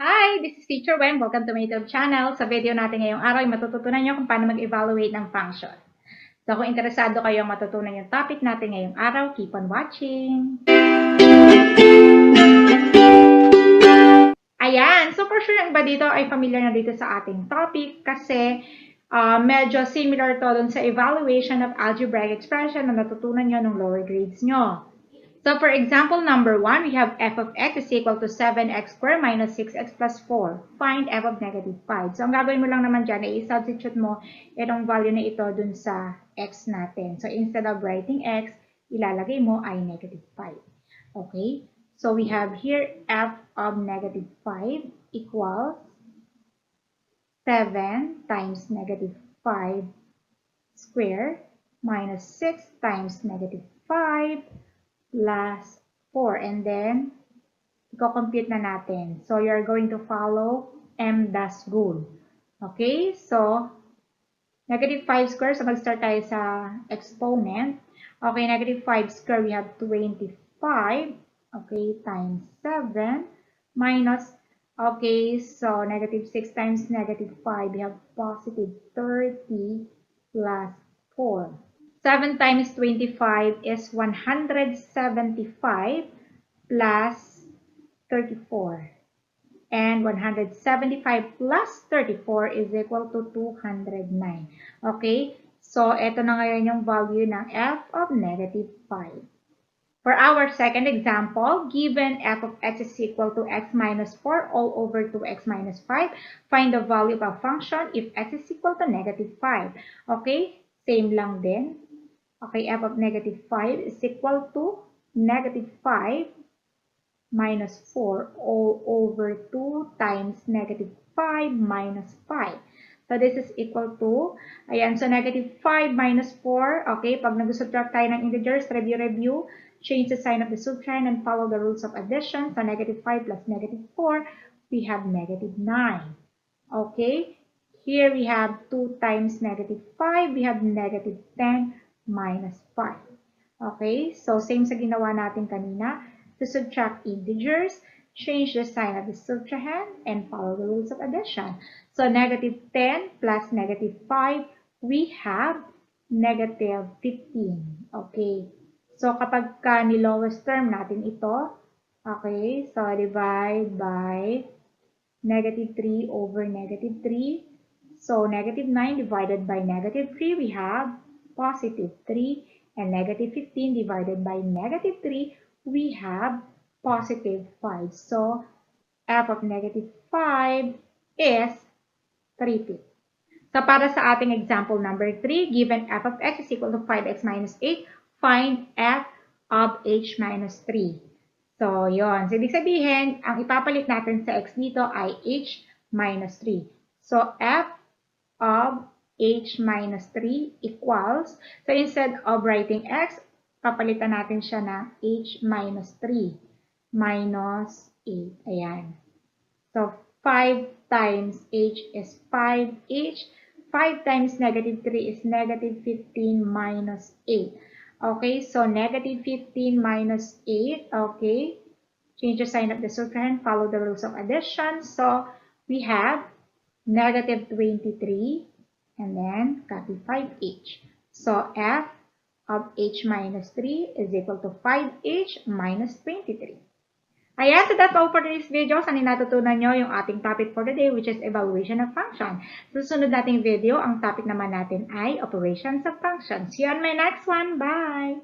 Hi, this is Teacher Weng. Welcome to my YouTube channel. Sa video natin ngayong araw ay matututunan nyo kung paano mag-evaluate ng function. So kung interesado kayong matutunan yung topic natin ngayong araw, keep on watching. Ayan, so for sure yung iba dito ay familiar na dito sa ating topic kasi medyo similar to dun sa evaluation of algebraic expression na natutunan nyo nung lower grades nyo. So for example, number 1, we have f of x is equal to 7x squared minus 6x plus 4. Find f of negative 5. So ang gagawin mo lang naman dyan ay i-substitute mo itong value na ito dun sa x natin. So instead of writing x, ilalagay mo ay negative 5. Okay? So we have here f of negative 5 equals 7 times negative 5 squared minus 6 times negative 5 plus 4. And then, i-compute na natin. So, you're going to follow MDAS rule. Okay? So, negative 5 squared. So, mag-start tayo sa exponent. Okay, negative 5 squared, we have 25. Okay, times 7 minus, okay, so negative 6 times negative 5, we have positive 30 plus 4. 7 times 25 is 175 plus 34. And 175 plus 34 is equal to 209. Okay? So, ito na ngayon yung value ng f of negative 5. For our second example, given f of x is equal to x minus 4 all over 2x minus 5, find the value of a function if x is equal to negative 5. Okay? Same lang din. Okay, f of negative 5 is equal to negative 5 minus 4 all over 2 times negative 5 minus 5. So, this is equal to, ayan, so negative 5 minus 4, okay, pag nag-subtract tayo ng integers, review, change the sign of the subtrahend and follow the rules of addition. So, negative 5 plus negative 4, we have negative 9. Okay, here we have 2 times negative 5, we have negative 10 minus 5. Okay, so same sa ginawa natin kanina. To subtract integers, change the sign of the subtrahend and follow the rules of addition. So negative 10 plus negative 5, we have negative 15. Okay, so kapag ni-lowest term natin ito, okay, so divide by negative 3 over negative 3. So negative 9 divided by negative 3, we have positive 3, and negative 15 divided by negative 3, we have positive 5. So, f of negative 5 is 3/5. So, para sa ating example number 3, given f of x is equal to 5x minus 8, find f of h minus 3. So, yon. So, ibig sabihin, ang ipapalit natin sa x dito ay h minus 3. So, f of h minus 3 equals, so instead of writing x, papalitan natin siya ng h minus 3 minus 8. Ayan. So, 5 times h is 5h. 5 times negative 3 is negative 15 minus 8. Okay, so negative 15 minus 8. Okay, change the sign of the subtrahend, follow the rules of addition. So, we have negative 23, and then copy 5h. So, f of h minus 3 is equal to 5h minus 23. Ayan, so that's all for today's video. Sana natutunan nyo yung ating topic for today, which is evaluation of function. Susunod nating video, ang topic naman natin ay operations of functions. See you on my next one. Bye!